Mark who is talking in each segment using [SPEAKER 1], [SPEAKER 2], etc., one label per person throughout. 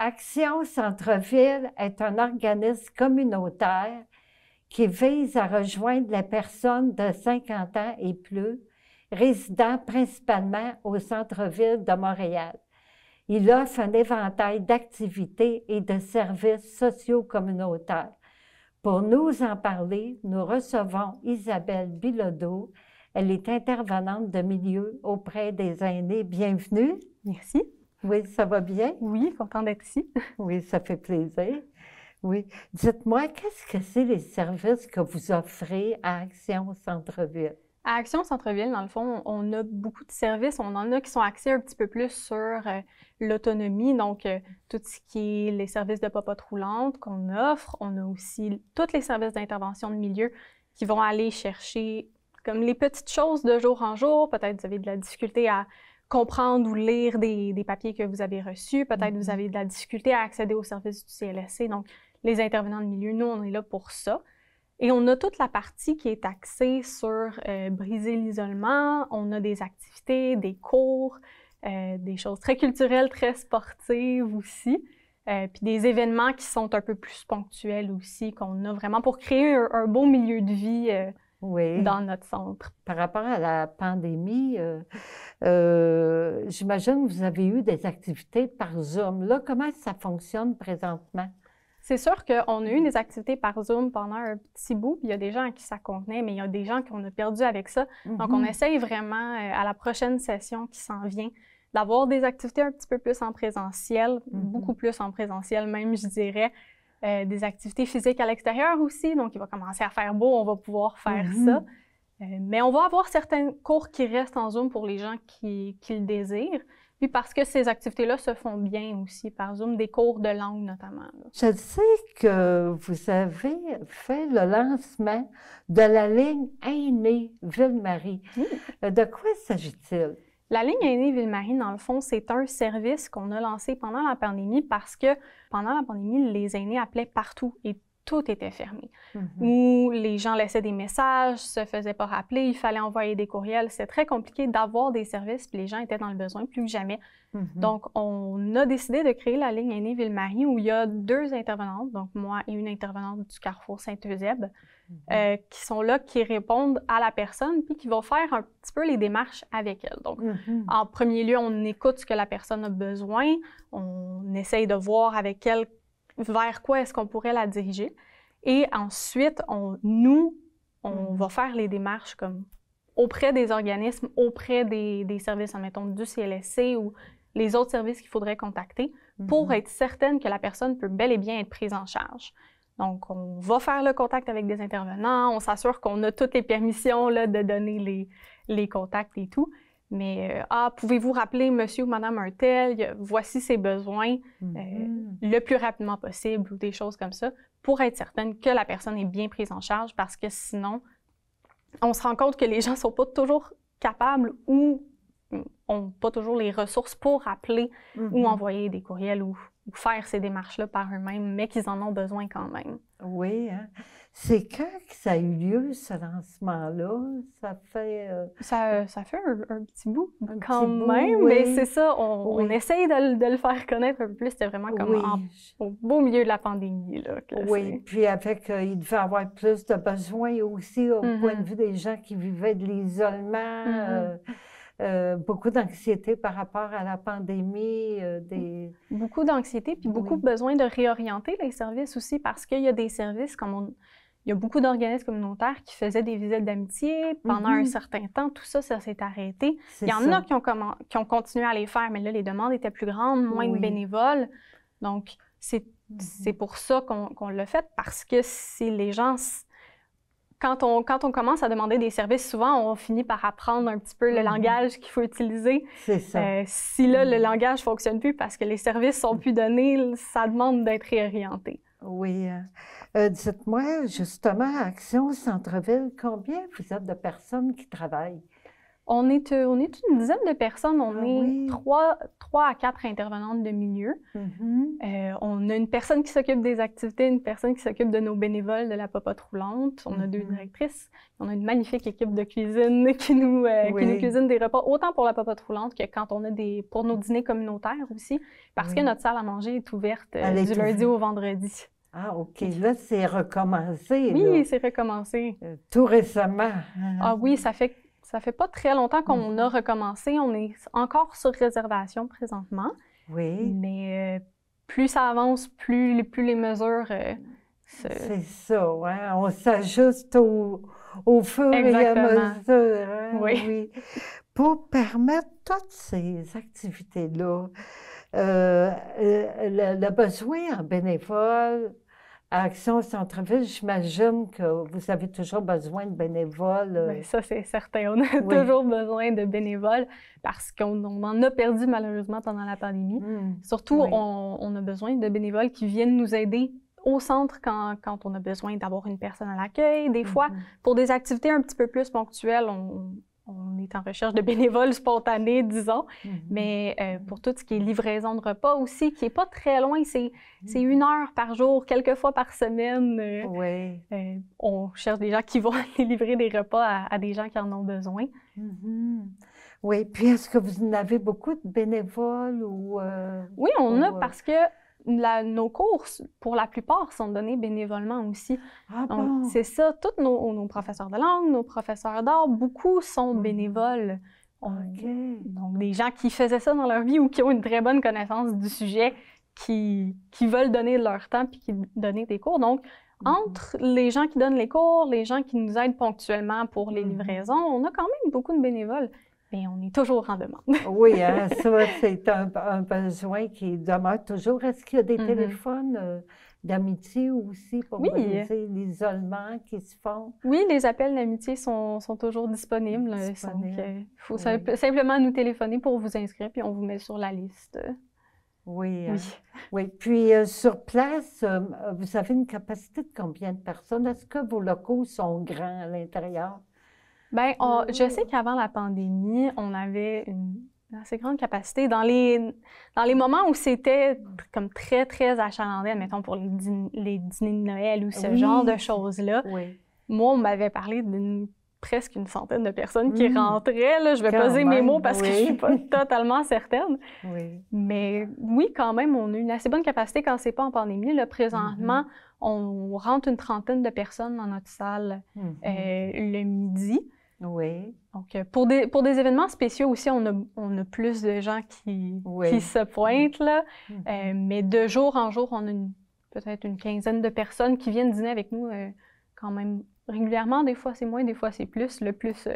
[SPEAKER 1] Action Centre-Ville est un organisme communautaire qui vise à rejoindre les personnes de 50 ans et plus, résidant principalement au centre-ville de Montréal. Il offre un éventail d'activités et de services socio-communautaires. Pour nous en parler, nous recevons Isabelle Bilodeau. Elle est intervenante de milieu auprès des aînés. Bienvenue.
[SPEAKER 2] Merci.
[SPEAKER 1] Oui, ça va bien?
[SPEAKER 2] Oui, content d'être ici.
[SPEAKER 1] Oui, ça fait plaisir. Oui. Dites-moi, qu'est-ce que c'est les services que vous offrez à Action Centre-Ville?
[SPEAKER 2] À Action Centre-Ville, dans le fond, on a beaucoup de services. On en a qui sont axés un petit peu plus sur l'autonomie, donc tout ce qui est les services de popote roulante qu'on offre. On a aussi tous les services d'intervention de milieu qui vont aller chercher comme les petites choses de jour en jour. Peut-être vous avez de la difficulté à comprendre ou lire des papiers que vous avez reçus. Peut-être vous avez de la difficulté à accéder aux services du CLSC. Donc, les intervenants de milieu, nous, on est là pour ça. Et on a toute la partie qui est axée sur briser l'isolement. On a des activités, des cours, des choses très culturelles, très sportives aussi. Puis des événements qui sont un peu plus ponctuels aussi, qu'on a vraiment pour créer un beau milieu de vie
[SPEAKER 1] Oui.
[SPEAKER 2] dans notre centre.
[SPEAKER 1] Par rapport à la pandémie, j'imagine que vous avez eu des activités par Zoom. Là, comment ça fonctionne présentement?
[SPEAKER 2] C'est sûr qu'on a eu des activités par Zoom pendant un petit bout, puis il y a des gens à qui ça convenait, mais il y a des gens qu'on a perdu avec ça. Donc, on essaye vraiment, à la prochaine session qui s'en vient, d'avoir des activités un petit peu plus en présentiel, beaucoup plus en présentiel même, je dirais. Des activités physiques à l'extérieur aussi, donc il va commencer à faire beau, on va pouvoir faire ça. Mais on va avoir certains cours qui restent en Zoom pour les gens qui le désirent. Puis parce que ces activités-là se font bien aussi par Zoom, des cours de langue notamment. Là.
[SPEAKER 1] Je sais que vous avez fait le lancement de la ligne Aînés Ville-Marie. De quoi s'agit-il?
[SPEAKER 2] La ligne Aînés Ville-Marie, dans le fond, c'est un service qu'on a lancé pendant la pandémie parce que pendant la pandémie, les aînés appelaient partout et tout était fermé. Où les gens laissaient des messages, se faisaient pas rappeler, il fallait envoyer des courriels. C'est très compliqué d'avoir des services, puis les gens étaient dans le besoin plus que jamais. Donc, on a décidé de créer la ligne Aînés Ville-Marie où il y a 2 intervenantes, donc moi et une intervenante du Carrefour Saint-Eusèbe, qui sont là, qui répondent à la personne, puis qui vont faire un petit peu les démarches avec elle. Donc, en premier lieu, on écoute ce que la personne a besoin, on essaye de voir avec elle vers quoi est-ce qu'on pourrait la diriger. Et ensuite, on va faire les démarches comme auprès des organismes, auprès des services, admettons, du CLSC ou les autres services qu'il faudrait contacter pour être certaine que la personne peut bel et bien être prise en charge. Donc, on va faire le contact avec des intervenants, on s'assure qu'on a toutes les permissions là, de donner les contacts et tout. Mais, pouvez-vous rappeler monsieur ou madame un tel, voici ses besoins le plus rapidement possible ou des choses comme ça pour être certaine que la personne est bien prise en charge parce que sinon, on se rend compte que les gens ne sont pas toujours capables ou n'ont pas toujours les ressources pour appeler ou envoyer des courriels ou faire ces démarches-là par eux-mêmes, mais qu'ils en ont besoin quand même.
[SPEAKER 1] Oui, hein? C'est quand que ça a eu lieu, ce lancement-là? Ça fait...
[SPEAKER 2] Ça fait un petit bout quand
[SPEAKER 1] petit bout,
[SPEAKER 2] même,
[SPEAKER 1] oui.
[SPEAKER 2] mais c'est ça, on essaye de le faire connaître un peu plus. C'était vraiment comme au beau milieu de la pandémie. Là,
[SPEAKER 1] oui, puis avec, il devait y avoir plus de besoins aussi au point de vue des gens qui vivaient de l'isolement. Beaucoup d'anxiété par rapport à la pandémie.
[SPEAKER 2] Beaucoup d'anxiété, puis beaucoup besoin de réorienter les services aussi, parce qu'il y a des services comme il y a beaucoup d'organismes communautaires qui faisaient des visites d'amitié pendant un certain temps. Tout ça, ça s'est arrêté. Il y en a qui ont continué à les faire, mais là, les demandes étaient plus grandes, moins de bénévoles. Donc, c'est pour ça qu'on l'a fait, parce que si les gens... Quand on commence à demander des services, souvent, on finit par apprendre un petit peu le langage qu'il faut utiliser.
[SPEAKER 1] C'est ça.
[SPEAKER 2] Si là, le langage ne fonctionne plus parce que les services ne sont plus donnés, ça demande d'être réorienté.
[SPEAKER 1] Oui. Dites-moi, justement, à Action Centre-Ville, combien vous êtes de personnes qui travaillent?
[SPEAKER 2] On est une dizaine de personnes. On est
[SPEAKER 1] oui.
[SPEAKER 2] 3 à 4 intervenantes de milieu. On a une personne qui s'occupe des activités, une personne qui s'occupe de nos bénévoles de la popote roulante. On a 2 directrices. On a une magnifique équipe de cuisine qui nous cuisine des repas, autant pour la popote roulante que quand on a pour nos dîners communautaires aussi, parce que notre salle à manger est ouverte du lundi au vendredi.
[SPEAKER 1] Ah, OK. Là, c'est recommencé.
[SPEAKER 2] Oui, c'est recommencé.
[SPEAKER 1] Tout récemment.
[SPEAKER 2] Ah oui, ça fait pas très longtemps qu'on a recommencé. On est encore sur réservation présentement.
[SPEAKER 1] Oui.
[SPEAKER 2] Mais plus ça avance, plus les mesures...
[SPEAKER 1] C'est ça, hein? On s'ajuste au fur et à mesure. Hein?
[SPEAKER 2] Oui.
[SPEAKER 1] Pour permettre toutes ces activités-là, le besoin en bénévoles, à Action Centre-Ville, j'imagine que vous avez toujours besoin de bénévoles.
[SPEAKER 2] Bien, ça, c'est certain. On a toujours besoin de bénévoles parce qu'on en a perdu malheureusement pendant la pandémie. Surtout, on a besoin de bénévoles qui viennent nous aider au centre quand on a besoin d'avoir une personne à l'accueil. Des fois, pour des activités un petit peu plus ponctuelles, on est en recherche de bénévoles spontanés, disons. Mais pour tout ce qui est livraison de repas aussi, qui n'est pas très loin, c'est 1 heure par jour, quelques fois par semaine. On cherche des gens qui vont aller livrer des repas à des gens qui en ont besoin.
[SPEAKER 1] Oui, puis est-ce que vous en avez beaucoup de bénévoles?
[SPEAKER 2] Oui, on a parce que nos courses, pour la plupart, sont données bénévolement aussi. Donc, c'est ça, tous nos professeurs de langue, nos professeurs d'art, beaucoup sont bénévoles. Donc, des gens qui faisaient ça dans leur vie ou qui ont une très bonne connaissance du sujet, qui veulent donner de leur temps puis qui donnent des cours. Donc, entre les gens qui donnent les cours, les gens qui nous aident ponctuellement pour les livraisons, on a quand même beaucoup de bénévoles. Mais on est toujours en demande.
[SPEAKER 1] Oui, hein, ça, c'est un besoin qui demeure toujours. Est-ce qu'il y a des téléphones d'amitié aussi pour valoriser l'isolement qui se font?
[SPEAKER 2] Oui, les appels d'amitié sont toujours disponibles. Donc, il faut simplement nous téléphoner pour vous inscrire, puis on vous met sur la liste.
[SPEAKER 1] Oui. Puis, sur place, vous avez une capacité de combien de personnes? Est-ce que vos locaux sont grands à l'intérieur?
[SPEAKER 2] Bien, je sais qu'avant la pandémie, on avait une assez grande capacité. Dans les moments où c'était comme très, très achalandé, admettons pour les dîners de Noël ou ce genre de choses-là, moi, on m'avait parlé presque une centaine de personnes qui rentraient. Là. Je vais peser mes mots parce que je ne suis pas totalement certaine. Mais oui, quand même, on a une assez bonne capacité quand ce n'est pas en pandémie. Là, présentement, on rentre une trentaine de personnes dans notre salle le midi. Donc, pour des événements spéciaux aussi, on a plus de gens qui se pointent. Là. Mais de jour en jour, on a peut-être une quinzaine de personnes qui viennent dîner avec nous quand même régulièrement. Des fois, c'est moins, des fois, c'est plus. Le plus,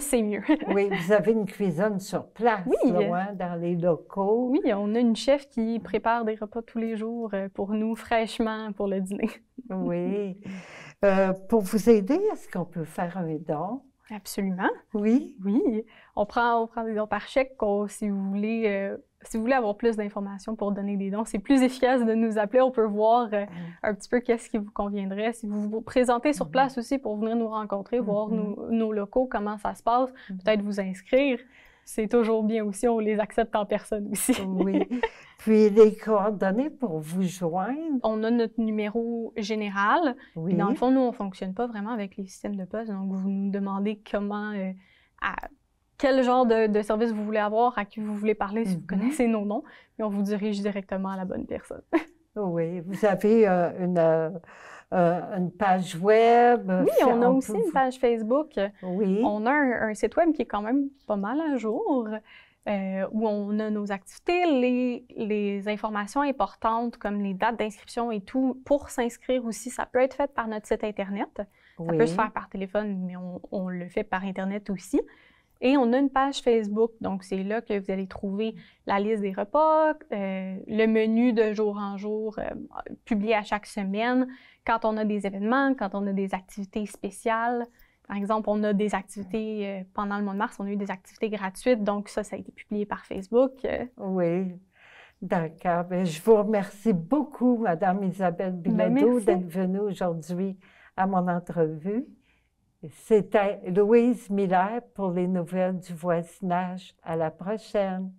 [SPEAKER 2] c'est mieux.
[SPEAKER 1] Oui, vous avez une cuisine sur place, dans les locaux.
[SPEAKER 2] Oui, on a une chef qui prépare des repas tous les jours pour nous, fraîchement, pour le dîner.
[SPEAKER 1] Oui. Pour vous aider, est-ce qu'on peut faire un don?
[SPEAKER 2] Absolument.
[SPEAKER 1] Oui.
[SPEAKER 2] On prend des dons par chèque. Si vous voulez avoir plus d'informations pour donner des dons, c'est plus efficace de nous appeler. On peut voir un petit peu qu'est-ce qui vous conviendrait. Si vous vous présentez sur place aussi pour venir nous rencontrer, voir nos locaux, comment ça se passe, peut-être vous inscrire. C'est toujours bien aussi. On les accepte en personne aussi.
[SPEAKER 1] Oui. Puis les coordonnées pour vous joindre?
[SPEAKER 2] On a notre numéro général. Oui. Dans le fond, nous, on ne fonctionne pas vraiment avec les systèmes de poste. Donc, vous nous demandez quel genre de service vous voulez avoir, à qui vous voulez parler, si vous connaissez nos noms, et on vous dirige directement à la bonne personne.
[SPEAKER 1] Oui. Vous avez une page web?
[SPEAKER 2] Oui, on a aussi une page Facebook.
[SPEAKER 1] Oui.
[SPEAKER 2] On a un site web qui est quand même pas mal à jour. Où on a nos activités, les informations importantes comme les dates d'inscription et tout. Pour s'inscrire aussi, ça peut être fait par notre site Internet. Ça peut se faire par téléphone, mais on le fait par Internet aussi. Et on a une page Facebook, donc c'est là que vous allez trouver la liste des repas, le menu de jour en jour publié à chaque semaine, quand on a des événements, quand on a des activités spéciales. Par exemple, on a des activités, pendant le mois de mars, on a eu des activités gratuites, donc ça a été publié par Facebook.
[SPEAKER 1] Oui, d'accord. Bien, je vous remercie beaucoup, Mme Isabelle Bilodeau, d'être venue aujourd'hui à mon entrevue. C'était Louise Miller pour les nouvelles du voisinage. À la prochaine.